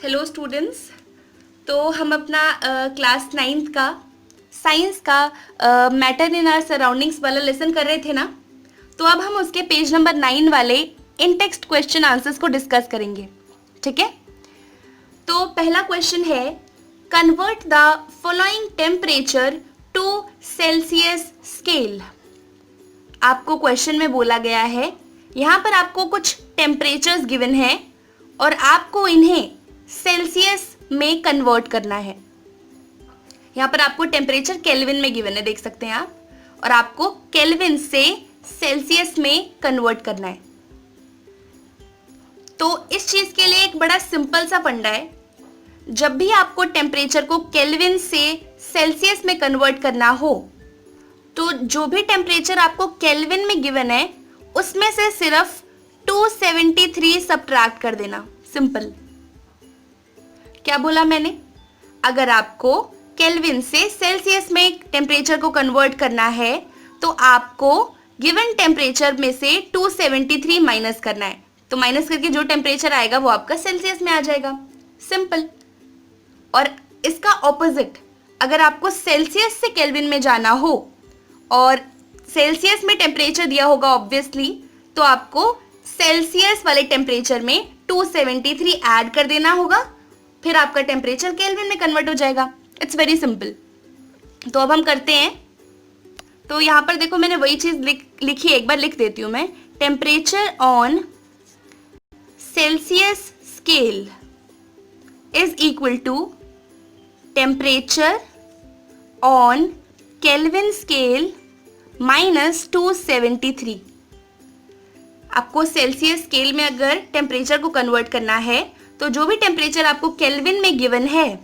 Hello students. तो हम अपना क्लास 9th का साइंस का मैटर इन आवर सराउंडिंग्स वाला लेसन कर रहे थे ना। तो अब हम उसके पेज नंबर 9 वाले इन टेक्स्ट क्वेश्चन आंसर्स को डिस्कस करेंगे। ठीक है, तो पहला क्वेश्चन है convert the following temperature to Celsius scale. आपको क्वेश्चन में बोला गया है, यहाँ पर आपको कुछ टेम्परेचर्स गिवन है और आपको इन्हें सेल्सियस में कन्वर्ट करना है। यहाँ पर आपको टेम्परेचर केल्विन में गिवन है, देख सकते हैं आप, और आपको केल्विन से सेल्सियस में कन्वर्ट करना है। तो इस चीज के लिए एक बड़ा सिंपल सा फंडा है, जब भी आपको टेम्परेचर को केल्विन से सेल्सियस में कन्वर्ट करना हो तो जो भी टेम्परेचर आपको केल्विन में गिवन है उसमें से सिर्फ 273 सब्ट्रैक्ट कर देना। सिंपल। क्या बोला मैंने? अगर आपको केल्विन से सेल्सियस में टेम्परेचर को कन्वर्ट करना है तो आपको गिवन टेम्परेचर में से 273 माइनस करना है। तो माइनस करके जो टेम्परेचर आएगा वो आपका सेल्सियस में आ जाएगा। सिंपल। और इसका ऑपोजिट, अगर आपको सेल्सियस से केल्विन में जाना हो और सेल्सियस में टेम्परेचर दिया होगा ऑब्वियसली, तो आपको सेल्सियस वाले टेम्परेचर में 273 ऐड कर देना होगा, फिर आपका टेम्परेचर केल्विन में कन्वर्ट हो जाएगा। It's very simple. तो अब हम करते हैं। तो यहाँ पर देखो, मैंने वही चीज लिखी है, एक बार लिख देती हूँ मैं। Temperature on Celsius scale is equal to temperature on Kelvin scale minus 273। आपको सेल्सियस स्केल में अगर टेम्परेचर को कन्वर्ट करना है तो जो भी टेम्परेचर आपको केल्विन में गिवन है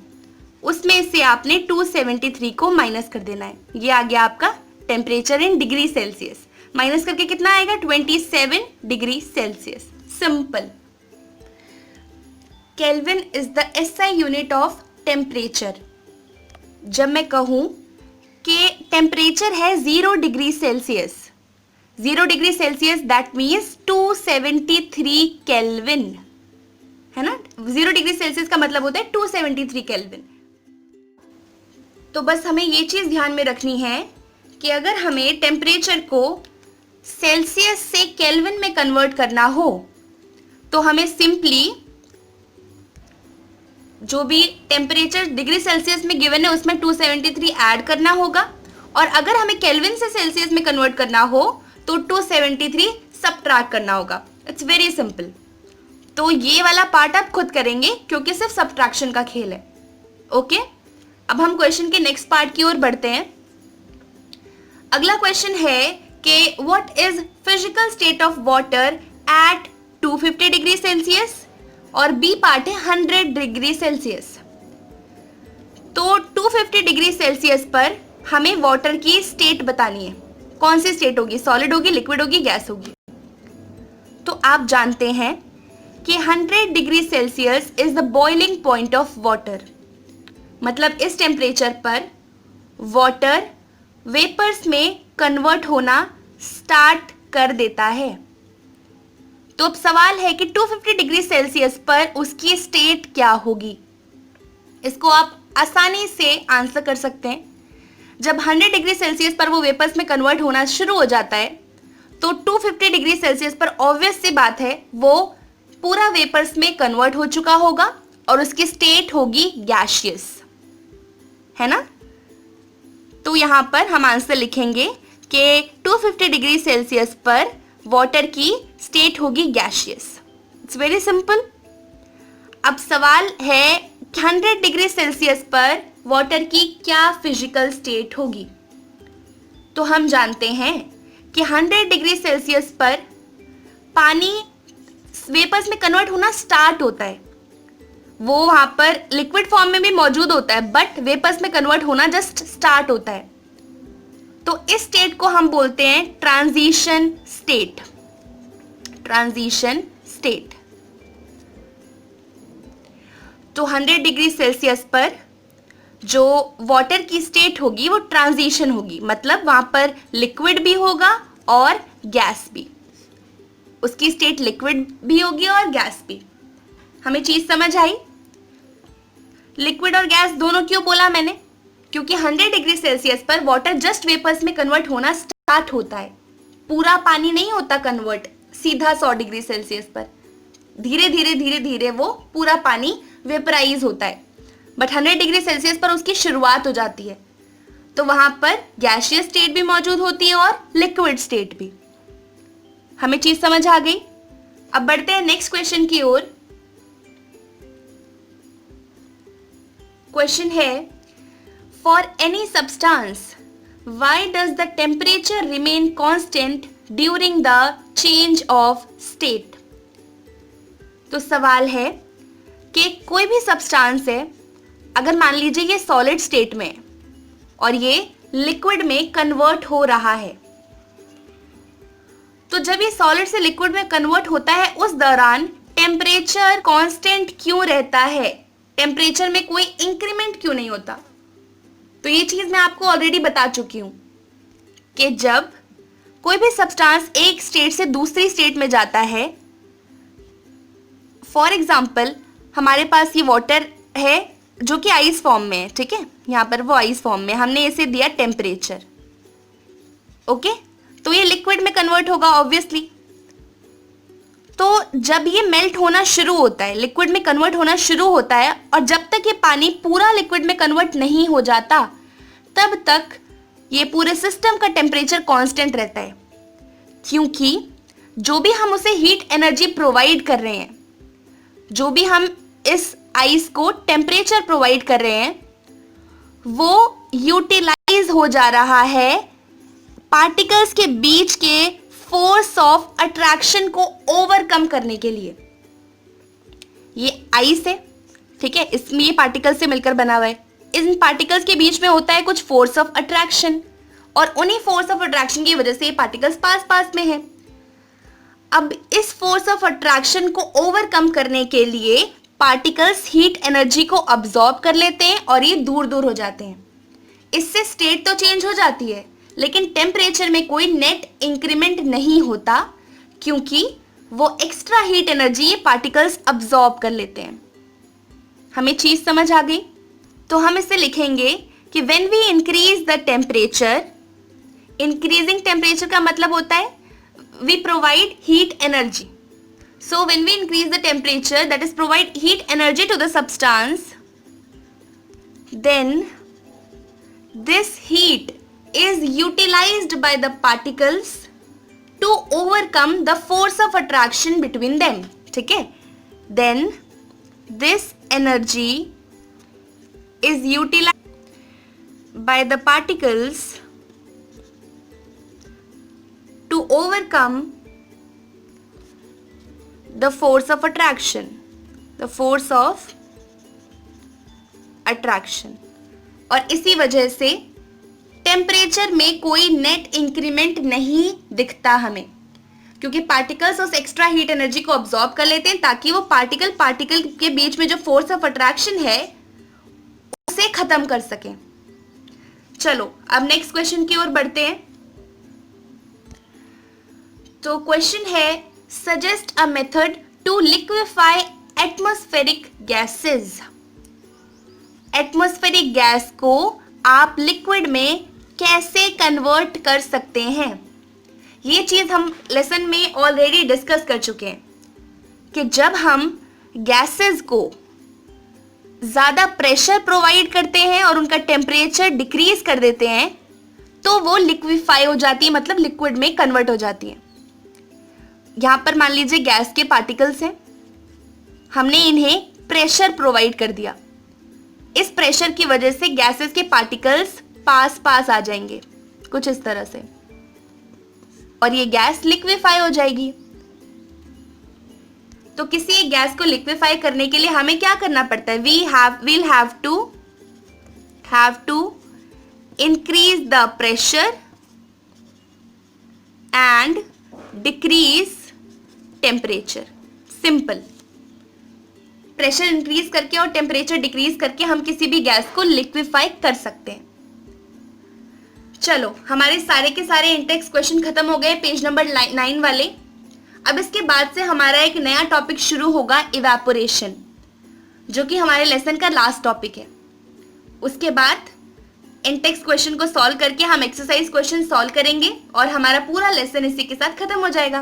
उसमें से आपने 273 को माइनस कर देना है। ये आ गया आपका temperature in degree Celsius. Minus करके कितना आएगा? 27 degree Celsius. Simple. Kelvin is the SI unit of temperature. जब मैं कहूं कि टेम्परेचर है 0 degree Celsius, 0 degree Celsius that means 273 kelvin, है ना। 0 डिग्री सेल्सियस का मतलब होता है 273 केल्विन। तो बस हमें ये चीज ध्यान में रखनी है कि अगर हमें टेम्परेचर को सेल्सियस से केल्विन में कन्वर्ट करना हो तो हमें सिंपली जो भी टेम्परेचर डिग्री सेल्सियस में गिवन है उसमें 273 ऐड करना होगा, और अगर हमें केल्विन से सेल्सियस में कन्वर्ट करना हो तो 273 सब्ट्रैक्ट करना होगा। It's very simple. तो ये वाला पार्ट आप खुद करेंगे क्योंकि सिर्फ सब्ट्रैक्शन का खेल है। ओके, अब हम क्वेश्चन के नेक्स्ट पार्ट की ओर बढ़ते हैं। अगला क्वेश्चन है कि what is physical state of water at 250 degree Celsius, और बी पार्ट है 100 डिग्री सेल्सियस। तो 250 डिग्री सेल्सियस पर हमें वाटर की स्टेट बतानी है। कौन सी स्टेट होगी? सॉलिड होगी, लिक्विड होगी, गैस होगी? तो आप जानते हैं कि 100 degree Celsius is the boiling point of water. मतलब इस टेम्परेचर पर वाटर वेपर्स में कन्वर्ट होना स्टार्ट कर देता है। तो अब सवाल है कि 250 डिग्री सेल्सियस पर उसकी स्टेट क्या होगी। इसको आप आसानी से आंसर कर सकते हैं। जब 100 डिग्री सेल्सियस पर वो वेपर्स में कन्वर्ट होना शुरू हो जाता है तो 250 डिग्री सेल्सियस पर ऑब्वियस सी बात है वो पूरा वेपर्स में कन्वर्ट हो चुका होगा और उसकी स्टेट होगी गैसियस, है ना। तो यहां पर हम आंसर लिखेंगे कि 250 डिग्री सेल्सियस पर वाटर की स्टेट होगी गैसियस। It's very simple. अब सवाल है 100 डिग्री सेल्सियस पर वाटर की क्या फिजिकल स्टेट होगी। तो हम जानते हैं कि 100 डिग्री सेल्सियस पर पानी वेपर्स में कन्वर्ट होना स्टार्ट होता है। वो वहां पर लिक्विड फॉर्म में भी मौजूद होता है बट वेपर्स में कन्वर्ट होना जस्ट स्टार्ट होता है। तो इस स्टेट को हम बोलते हैं ट्रांजिशन स्टेट। Transition state. तो 100 डिग्री सेल्सियस पर जो वाटर की स्टेट होगी वो ट्रांजिशन होगी, मतलब वहां पर लिक्विड भी होगा और गैस भी। उसकी स्टेट लिक्विड भी होगी और गैस भी। हमें चीज समझ आई? लिक्विड और गैस दोनों क्यों बोला मैंने? क्योंकि 100 डिग्री सेल्सियस पर वाटर जस्ट वेपर्स में कन्वर्ट होना स्टार्ट होता है, पूरा पानी नहीं होता कन्वर्ट सीधा 100 डिग्री सेल्सियस पर, धीरे धीरे धीरे धीरे वो पूरा पानी वेपराइज होता है, बट 100 डिग्री सेल्सियस पर उसकी शुरुआत हो जाती है। तो वहां पर गैसियस स्टेट भी मौजूद होती है और लिक्विड स्टेट भी। हमें चीज समझ आ गई? अब बढ़ते हैं नेक्स्ट क्वेश्चन की ओर। क्वेश्चन है, for any substance why does the temperature remain constant during the change of state. तो सवाल है कि कोई भी सब्सटेंस है, अगर मान लीजिए ये सॉलिड स्टेट में और ये लिक्विड में कन्वर्ट हो रहा है, तो जब ये सॉलिड से लिक्विड में कन्वर्ट होता है उस दौरान टेम्परेचर कांस्टेंट क्यों रहता है, टेम्परेचर में कोई इंक्रीमेंट क्यों नहीं होता? तो ये चीज मैं आपको ऑलरेडी बता चुकी हूं कि जब कोई भी सब्सटेंस एक स्टेट से दूसरी स्टेट में जाता है, फॉर एग्जाम्पल हमारे पास ये वाटर है जो कि आइस फॉर्म में है, ठीक है, यहाँ पर वो आइस फॉर्म में, हमने इसे दिया टेम्परेचर, ओके, तो ये लिक्विड में कन्वर्ट होगा ऑब्वियसली। तो जब ये मेल्ट होना शुरू होता है, लिक्विड में कन्वर्ट होना शुरू होता है, और जब तक ये पानी पूरा लिक्विड में कन्वर्ट नहीं हो जाता तब तक ये पूरे सिस्टम का टेम्परेचर कांस्टेंट रहता है, क्योंकि जो भी हम उसे हीट एनर्जी प्रोवाइड कर रहे हैं, जो भी हम इस आइस को टेम्परेचर प्रोवाइड कर रहे हैं, वो यूटिलाइज हो जा रहा है पार्टिकल्स के बीच के फोर्स ऑफ अट्रैक्शन को ओवरकम करने के लिए। ये आइस है, ठीक है, इसमें ये पार्टिकल्स से मिलकर बना हुआ है, इन पार्टिकल्स के बीच में होता है कुछ फोर्स ऑफ अट्रैक्शन, और उन्हीं फोर्स ऑफ अट्रैक्शन की वजह से ये पार्टिकल्स पास पास में है। अब इस फोर्स ऑफ अट्रैक्शन को ओवरकम करने के लिए पार्टिकल्स हीट एनर्जी को अब्सॉर्ब कर लेते हैं और ये दूर दूर हो जाते हैं। इससे स्टेट तो चेंज हो जाती है, लेकिन टेम्परेचर में कोई नेट इंक्रीमेंट नहीं होता, क्योंकि वो एक्स्ट्रा हीट एनर्जी ये पार्टिकल्स अब्सॉर्ब कर लेते हैं। हमें चीज समझ आ गई? तो हम इसे लिखेंगे कि when we increase the temperature, increasing temperature का मतलब होता है we provide heat energy. So when we increase the temperature, that is provide heat energy to the substance, then this heat is utilized by the particles to overcome the force of attraction between them. ठीक है? Then this energy is utilized by the particles to overcome the force of attraction, the force of attraction, और इसी वजह से temperature में कोई net increment नहीं दिखता हमें, क्योंकि पार्टिकल्स उस एक्स्ट्रा हीट एनर्जी को अब्सॉर्ब कर लेते हैं ताकि वो पार्टिकल के बीच में जो फोर्स ऑफ अट्रैक्शन है उसे खत्म कर सकें। चलो अब नेक्स्ट क्वेश्चन की ओर बढ़ते हैं। तो क्वेश्चन है, suggest a method to liquefy atmospheric gases. Atmospheric gas को आप लिक्विड में कैसे कन्वर्ट कर सकते हैं? ये चीज हम लेसन में ऑलरेडी डिस्कस कर चुके हैं कि जब हम गैसेस को ज्यादा प्रेशर प्रोवाइड करते हैं और उनका टेम्परेचर डिक्रीज कर देते हैं तो वो लिक्विफाई हो जाती है, मतलब लिक्विड में कन्वर्ट हो जाती है। यहां पर मान लीजिए गैस के पार्टिकल्स हैं, हमने इन्हें प्रेशर प्रोवाइड कर दिया, इस प्रेशर की वजह से गैसेस के पार्टिकल्स पास पास आ जाएंगे कुछ इस तरह से, और ये गैस लिक्विफाई हो जाएगी। तो किसी एक गैस को लिक्विफाई करने के लिए हमें क्या करना पड़ता है? we'll have to increase the pressure and decrease temperature. Simple, pressure increase करके और टेम्परेचर डिक्रीज करके हम किसी भी गैस को लिक्विफाई कर सकते हैं। चलो हमारे सारे के सारे इंटेक्स क्वेश्चन खत्म हो गए, पेज नंबर 9 वाले। अब इसके बाद से हमारा एक नया टॉपिक शुरू होगा, इवेपोरेशन। जो कि हमारे लेसन का लास्ट टॉपिक है। उसके बाद इन-टेक्स्ट क्वेश्चन को सॉल्व करके हम एक्सरसाइज क्वेश्चन सॉल्व करेंगे और हमारा पूरा लेसन इसी के साथ खत्म हो जाएगा।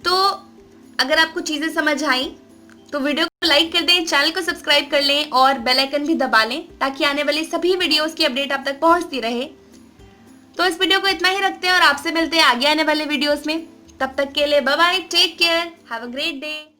तो अगर आपको चीज़ें समझ आई तो वीडियो को लाइक कर दें, चैनल को सब्सक्राइब कर लें और बेल आइकन भी दबा लें ताकि आने वाली सभी वीडियोस की अपडेट आप तक पहुंचती रहे। तो इस वीडियो को इतना ही रखते हैं और आपसे मिलते हैं आगे आने वाले वीडियोस में। तब तक के लिए bye bye, take care, have a great day.